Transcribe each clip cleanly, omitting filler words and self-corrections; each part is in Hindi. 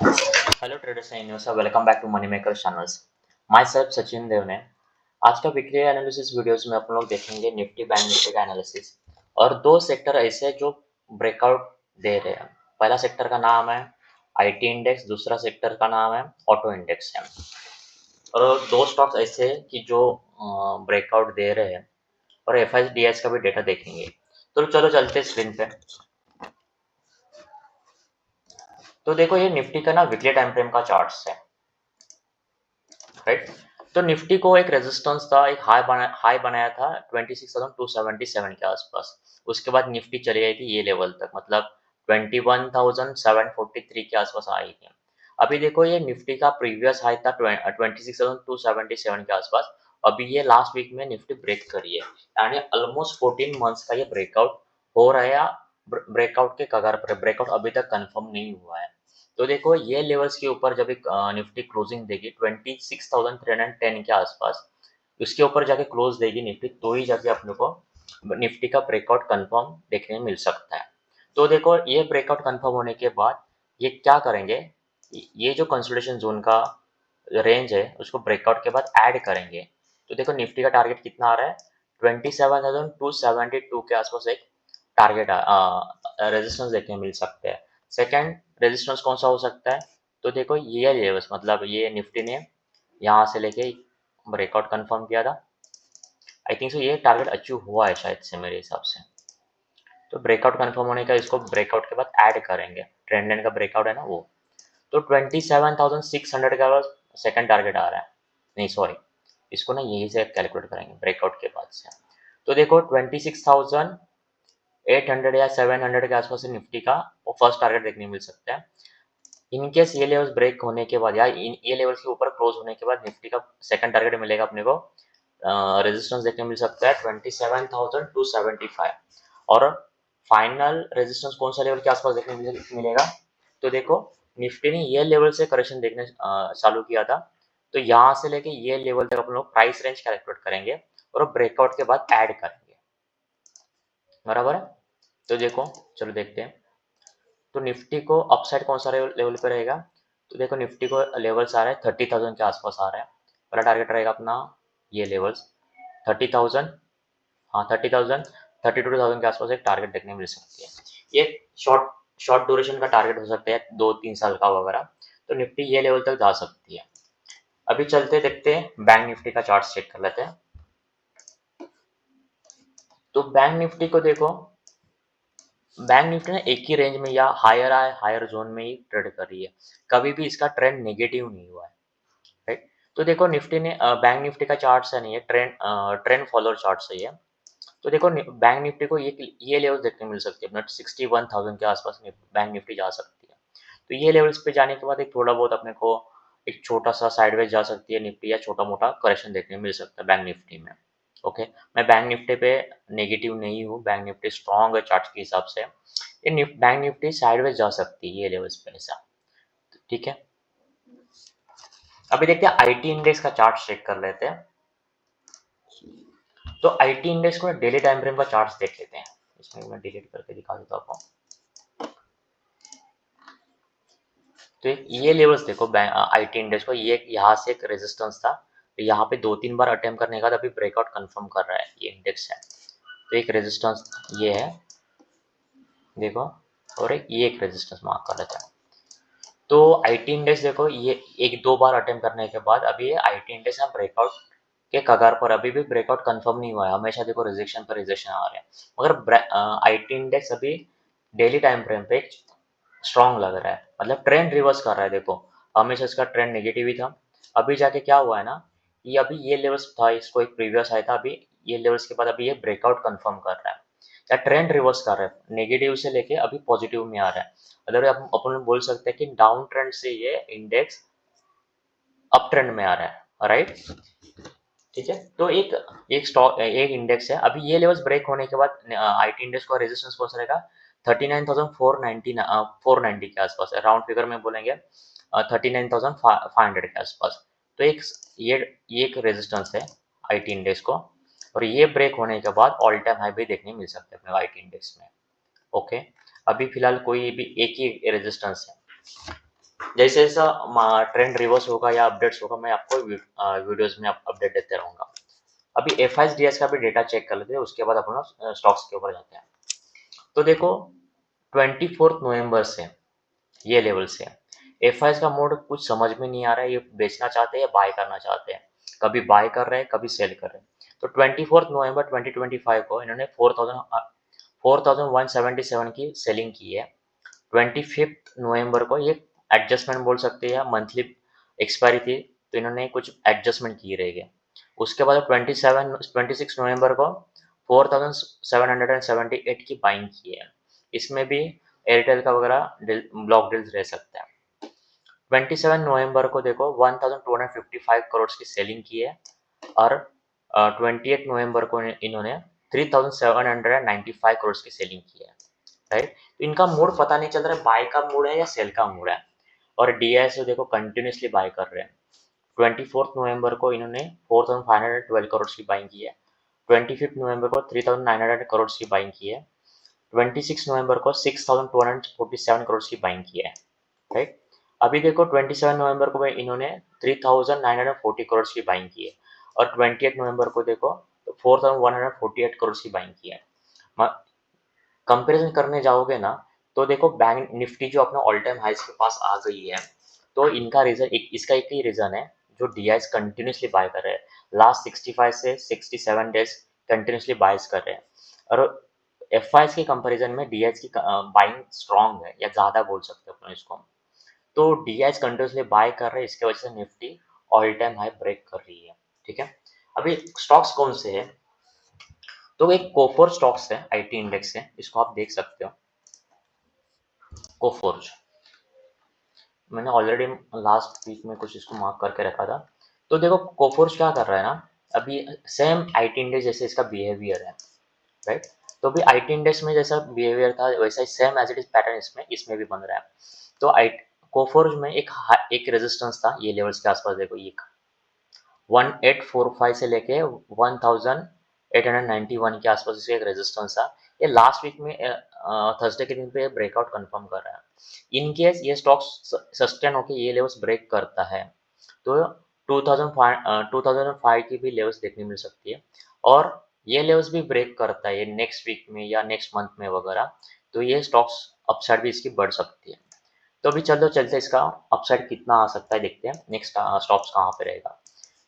Hello traders and investors, welcome back to Money Maker channels. Myself Sachin Dev ने आज का वीकली एनालिसिस वीडियोस में अपन लोग देखेंगे निफ्टी बैंक निफ्टी का एनालिसिस और दो सेक्टर ऐसे हैं जो ब्रेकआउट दे रहे हैं। पहला सेक्टर का नाम है आईटी इंडेक्स, दूसरा सेक्टर का नाम है ऑटो इंडेक्स है। और दो स्टॉक्स ऐसे हैं कि जो ब्रेकआउट दे रहे हैं और एफआईडीएस का भी डेटा देखेंगे। तो चलो चलते स्क्रीन पे। तो देखो ये निफ्टी का ना वीकली टाइम फ्रेम का चार्ट्स है, राइट। तो निफ्टी को एक रेजिस्टेंस था, एक हाई बनाया था 26,277 के आसपास। उसके बाद निफ्टी चली गई थी ये लेवल तक, मतलब 21,743 के आसपास आई थी। अभी देखो ये निफ्टी का प्रीवियस हाई था 26,277 के आसपास। अभी ये लास्ट वीक में निफ्टी ब्रेक करी है, यानी ऑलमोस्ट 14 मंथ्स का ये ब्रेकआउट हो रहा है। ब्रेकआउट के कगार पर, ब्रेकआउट अभी तक कंफर्म नहीं हुआ है। तो देखो ये लेवल्स के ऊपर जब एक निफ्टी क्लोजिंग देगी 26,310 के आसपास, उसके ऊपर जाके क्लोज देगी निफ्टी, तो ही जाके अपने को निफ्टी का ब्रेकआउट कंफर्म देखने में मिल सकता है। तो देखो ये ब्रेकआउट कंफर्म होने के बाद ये क्या करेंगे, ये जो कंसोलिडेशन जोन का रेंज है उसको ब्रेकआउट के बाद ऐड करेंगे। तो देखो निफ्टी का टारगेट कितना आ रहा है, 27,272 के आसपास एक टारगेट रेजिस्टेंस देखने मिल सकते हैं। सेकंड रेजिस्टेंस कौन सा हो सकता है, तो देखो ये लेवल्स, मतलब ये निफ्टी ने यहाँ से लेके ब्रेकआउट कंफर्म किया था। आई थिंक सो ये टारगेट अचीव हुआ है शायद से मेरे हिसाब से। तो ब्रेकआउट कंफर्म होने का इसको ब्रेकआउट के बाद ऐड करेंगे, ट्रेंड लाइन का ब्रेकआउट है ना वो। तो 27,600 का सेकंड टारगेट आ रहा है, नहीं सॉरी, इसको ना यही से कैलकुलेट करेंगे ब्रेकआउट के बाद से। तो देखो 26,800 या 700 के आसपास निफ्टी का वो फर्स्ट टारगेट देखने को मिल सकता है। इनकेस ये लेवल्स ब्रेक होने के बाद या ये लेवल्स के ऊपर क्लोज होने के बाद निफ्टी का सेकंड टारगेट मिलेगा अपने को, रेजिस्टेंस देखने मिल सकता है 27,275। और फाइनल रेजिस्टेंस कौन सा लेवल के आसपास देखने मिलेगा, तो देखो निफ्टी ने ये लेवल से करेक्शन देखने चालू किया था, तो यहाँ से लेके ये लेवल तक अपन लोग प्राइस रेंज कैलकुलेट करेंगे और ब्रेकआउट के बाद ऐड करेंगे, बराबर है। तो देखो चलो देखते हैं। तो निफ्टी को अपसाइड कौन सा लेवल पे रहेगा, तो देखो निफ्टी को लेवल्स आ रहे हैं 30,000 के आसपास आ रहा है। पहला टारगेट रहेगा अपना ये लेवल्स 30,000, हाँ 30,000, 32,000 के आसपास एक टारगेट देखने मिल सकती है। ये शॉर्ट शॉर्ट ड्यूरेशन का टारगेट हो सकता है 2-3 साल का वगैरह। तो निफ्टी ये लेवल तक जा सकती है। अभी चलते देखते हैं बैंक निफ्टी का चार्ट चेक कर लेते हैं। तो बैंक निफ्टी को देखो, बैंक निफ्टी ने एक ही रेंज में या हायर आए हायर जोन में ही ट्रेड कर रही है, कभी भी इसका ट्रेंड नेगेटिव नहीं हुआ है, राइट। तो देखो निफ्टी ने बैंक निफ्टी का चार्ट है नहीं है, ट्रेंड फॉलोअर चार्ट सही है। तो देखो बैंक निफ्टी को ये लेवल देखने मिल सकती है अपना 61,000 के आसपास बैंक निफ्टी जा सकती है। तो ये लेवल्स पे जाने के बाद एक थोड़ा बहुत अपने को एक छोटा सा साइडवेज जा सकती है निफ्टी, या छोटा मोटा करेक्शन देखने मिल सकता है बैंक निफ्टी में। ओके, मैं बैंक निफ्टी पे नेगेटिव नहीं हूँ, बैंक निफ्टी स्ट्रॉन्ग है चार्ट के हिसाब से। ये बैंक निफ्टी साइडवेज जा सकती है ये लेवल्स पे ऐसा, ठीक है। अभी देखते हैं आईटी इंडेक्स का चार्ट चेक कर लेते हैं। तो आईटी इंडेक्स को डेली टाइम फ्रेम का चार्ट देख लेते हैं। इसमें मैं डिलीट करके दिखा देता हूँ आपको। तो ये लेवल्स देखो आईटी इंडेक्स को, ये यहाँ से एक रेजिस्टेंस था, तो यहाँ पे 2-3 बार अटेम्प्ट करने के बाद अभी ब्रेकआउट कंफर्म कर रहा है ये इंडेक्स है। तो एक रेजिस्टेंस ये है देखो, और ये एक रेजिस्टेंस मार्क कर लेते हैं। तो आईटी इंडेक्स देखो ये 1-2 बार अटेम्प्ट करने के बाद अभी ये आईटी इंडेक्स यहाँ ब्रेकआउट के कगार पर, अभी भी ब्रेकआउट कंफर्म नहीं हुआ है। हमेशा देखो रिजेक्शन पर रिजेक्शन आ रहे हैं, मगर आईटी इंडेक्स अभी डेली टाइम फ्रेम पे स्ट्रॉन्ग लग रहा है, मतलब ट्रेंड रिवर्स कर रहा है। देखो हमेशा इसका ट्रेंड नेगेटिव ही था, अभी जाके क्या हुआ है ना, ये अभी ये लेवल्स था, इसको एक प्रीवियस आया था, अभी ये लेवल्स के बाद अभी ये ब्रेकआउट कंफर्म कर रहा है या ट्रेंड रिवर्स कर रहा है, नेगेटिव से लेके अभी पॉजिटिव में आ रहा है। अगर अपन बोल सकते हैं कि डाउन ट्रेंड से ये इंडेक्स अप ट्रेंड में आ रहा है, राइट, ठीक है। तो एक स्टॉक एक इंडेक्स है, अभी ये लेवल्स ब्रेक होने के बाद आईटी इंडेक्स का रेजिस्टेंस कौन सा रहेगा, 39,490 के आसपास है, राउंड फिगर में बोलेंगे 39,500 के आसपास। तो ये एक रेजिस्टेंस है आईटी इंडेक्स को, और ये ब्रेक होने के बाद ऑल टाइम हाई भी देखने मिल सकते हैं अपने आईटी इंडेक्स में। ओके, अभी फिलहाल कोई भी एक ही रेजिस्टेंस है। जैसे जैसा ट्रेंड रिवर्स होगा या अपडेट्स होगा, मैं आपको वीडियोस में अपडेट देते रहूंगा। अभी FIS का भी डेटा चेक कर लेते हैं, उसके बाद अपन स्टॉक्स के ऊपर जाते हैं। तो देखो 24 नवंबर से ये लेवल से FIS का मोड कुछ समझ में नहीं आ रहा है, ये बेचना चाहते हैं या बाय करना चाहते हैं, कभी बाय कर रहे हैं कभी सेल कर रहे हैं। तो 24 नवंबर 2025 को इन्होंने 4177 की सेलिंग की है। 25 नवंबर को ये एडजस्टमेंट बोल सकते हैं या मंथली एक्सपायरी थी, तो इन्होंने कुछ एडजस्टमेंट की रहेगी। उसके बाद 26 नवंबर को 4778 की बाइंग की है। इसमें भी एयरटेल का वगैरह ब्लॉक डील्स रह सकता है। 27 नवंबर को देखो 1255 करोड़ की सेलिंग की है और 28 नवंबर को इन्होंने 3795 करोड़ की सेलिंग की है, राइट। तो इनका मूड पता नहीं चल रहा है बाय का मूड है या सेल का मूड है। और DIS देखो कंटिन्यूसली बाय कर रहे हैं। 24 नवंबर को इन्होंने 4512 करोड़ की बाइंग की है। 25 नवंबर को 3900 करोड़ की बाइंग की है। 26 नवंबर को 6247 करोड़ की बाइंग की है, राइट। अभी देखो 27 नवंबर को इन्होंने 3940 करोड़ की बाइंग की है और 28 नवंबर को देखो 4148 करोड़ की बाइंग की है। कंपैरिजन करने जाओगे ना, तो देखो बैंक निफ्टी जो अपना ऑल टाइम हाइस के पास आ गई है, तो इनका रीजन इसका एक ही रीजन है, जो DIS कंटिन्यूसली बाय कर रहे हैं। लास्ट 65 से 67 डेज कंटिन्यूसली बाइज कर रहे हैं। और FIS के कंपैरिजन में DIS की बाइंग स्ट्रांग है या ज्यादा बोल सकते हो अपन इसको। तो DIS कंटिन्यूसली बाय कर रहे हैं, इसके वजह से Nifty all time high break कर रही है, ठीक है। अभी स्टॉक्स कौन से है, तो एक कोफोर स्टॉक्स है, IT इंडेक्स है, इसको आप देख सकते हो। कोफोर्ज मैंने ऑलरेडी लास्ट वीक में कुछ इसको मार्क करके रखा था। तो देखो कोफोर्ज क्या कर रहा है ना, अभी सेम IT इंडेक्स जैसे इसका बिहेवियर है, राइट। तो अभी IT इंडेक्स में जैसा बिहेवियर था वैसा ही same as it is pattern इसमें भी बन रहा है। तो आई कोफोर्ज में एक रेजिस्टेंस था ये लेवल्स के आसपास, देखो ये 1845 से लेके 1891 के आसपास इसका एक रेजिस्टेंस था। ये लास्ट वीक में थर्सडे के दिन पे ब्रेकआउट कंफर्म कर रहा है। इन केस ये स्टॉक्स सस्टेन होकर ये लेवल्स ब्रेक करता है, तो 2005 की भी लेवल्स देखने मिल सकती है। और ये लेवल्स भी ब्रेक करता है ये नेक्स्ट वीक में या नेक्स्ट मंथ में वगैरह, तो ये स्टॉक्स अपसाइड भी इसकी बढ़ सकती है। तो अभी चलो चलते इसका अपसाइड कितना आ सकता है देखते हैं, नेक्स्ट स्टॉक्स कहाँ पे रहेगा।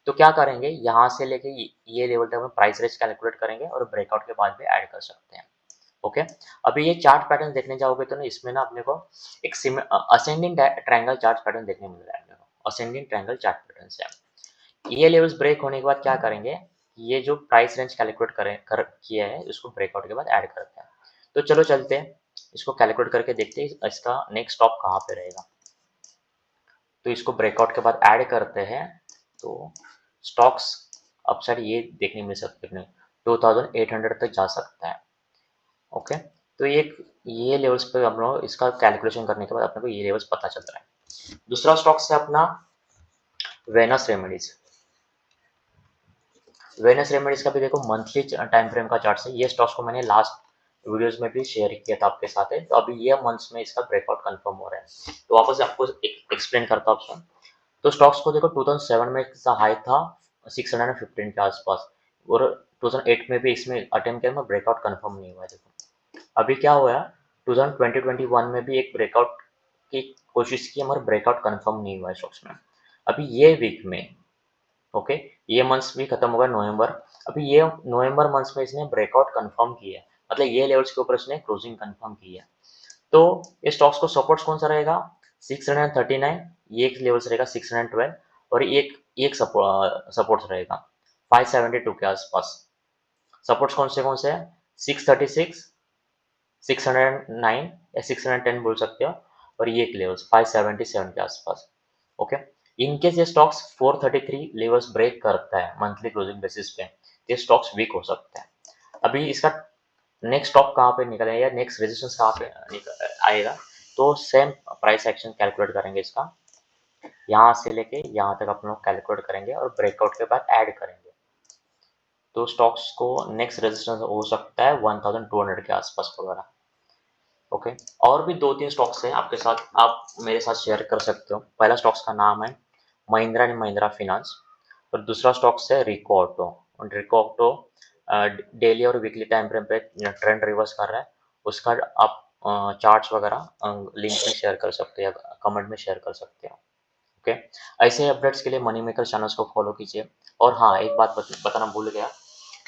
तो क्या करेंगे, यहाँ से लेके ये लेवल तक हम प्राइस रेंज कैलकुलेट करेंगे और ब्रेकआउट के बाद भी ऐड कर सकते हैं। ओके। अभी ये चार्ट पैटर्न देखने जाओगे तो ना, इसमें ना अपने को एक असेंडिंग ट्रायंगल चार्ट पैटर्न देखने मिल रहा है अपने को, असेंडिंग ट्रायंगल चार्ट पैटर्न से ये लेवल्स ब्रेक होने के बाद क्या करेंगे, ये जो प्राइस रेंज कैलकुलेट किया है उसको ब्रेकआउट के बाद ऐड करते हैं। तो चलो चलते हैं इसको कैलकुलेट करके देखते हैं इसका नेक्स्ट स्टॉप कहाँ पे रहेगा। तो इसको ब्रेकआउट के बाद ऐड करते हैं, तो स्टॉक्स अपसाइड ये देखने मिल सकते हैं 2800 तक जा सकता है। ओके। तो ये लेवल्स पे हम लोग इसका कैलकुलेशन करने के बाद अपने को ये लेवल्स पता चल रहा है। दूसरा स्टॉक्स है अपना वेनस रेमेडीज। वेनस रेमेडीज का भी देखो मंथली टाइम फ्रेम का चार्ट है। ये स्टॉक्स को मैंने लास्ट वीडियोस में भी शेयर किया था आपके साथ है। तो अभी ये मंथ्स में इसका ब्रेकआउट कंफर्म हो रहा है। तो वापस आपको एक्सप्लेन करता हूँ ऑप्शन। तो स्टॉक्स को देखो 2007 में इसका हाई था 615 के आसपास, और 2008 में भी इसमें अटेम्प्ट किया, ब्रेकआउट कंफर्म नहीं हुआ। देखो अभी क्या हुआ, 2021 में भी एक ब्रेकआउट की कोशिश की, हमारा ब्रेकआउट कंफर्म नहीं हुआ है स्टॉक्स में। अभी ये वीक में, ओके, ये मंथ्स भी खत्म होगा नवंबर। अभी ये नवंबर मंथ्स में इसने ब्रेकआउट कंफर्म किया है, मतलब ये लेवल्स के ऊपर इसने क्लोजिंग कंफर्म की है। तो ये स्टॉक्स को सपोर्ट्स कौन सा रहेगा, 639, ये एक लेवल्स रहेगा 612, और एक सपोर्ट्स रहेगा 572 के आसपास। सपोर्ट्स कौन से हैं, 636, 609 या 610 बोल सकते हो, और ये एक लेवल्स 577 के आसपास। ओके। इनकेस ये स्टॉक्स 433 लेवल्स ब्रेक करता है मंथली क्लोजिंग बेसिस पे, ये स्टॉक्स वीक हो सकता है। अभी इसका नेक्स्ट स्टॉप कहाँ पे निकलेगा या नेक्स्ट रेजिस्टेंस कहाँ पे आएगा, तो सेम प्राइस एक्शन कैलकुलेट करेंगे इसका, यहाँ से लेके यहाँ तक अपन लोग कैलकुलेट करेंगे और ब्रेकआउट के बाद ऐड करेंगे। तो स्टॉक्स को नेक्स्ट रेजिस्टेंस हो सकता है 1200 के आसपास वगैरह। ओके, और भी 2-3 स्टॉक्स हैं आपके साथ, आप मेरे साथ शेयर कर सकते हो। पहला स्टॉक्स का नाम है महिंद्रा एंड महिंद्रा फाइनेंस और दूसरा स्टॉक्स है रिको ऑटो। और रिको ऑटो डेली और वीकली टाइम फ्रेम पे ट्रेंड रिवर्स कर रहा है। उसका आप चार्ट्स वगैरह लिंक में शेयर कर सकते हो या कमेंट में शेयर कर सकते हो। ओके, ऐसे अपडेट्स के लिए मनी मेकर चैनल्स को फॉलो कीजिए। और हाँ, एक बात बताना भूल गया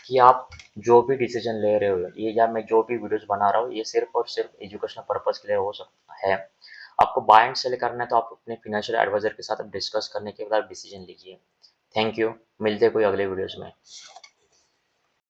कि आप जो भी डिसीजन ले रहे हो, ये या मैं जो भी वीडियोस बना रहा हूँ, ये सिर्फ और सिर्फ एजुकेशनल पर्पस के लिए हो सकता है। आपको बाय एंड सेल करना है तो आप अपने फाइनेंशियल एडवाइजर के साथ डिस्कस करने के बाद डिसीजन लीजिए। थैंक यू, मिलते हैं कोई अगले वीडियोस में।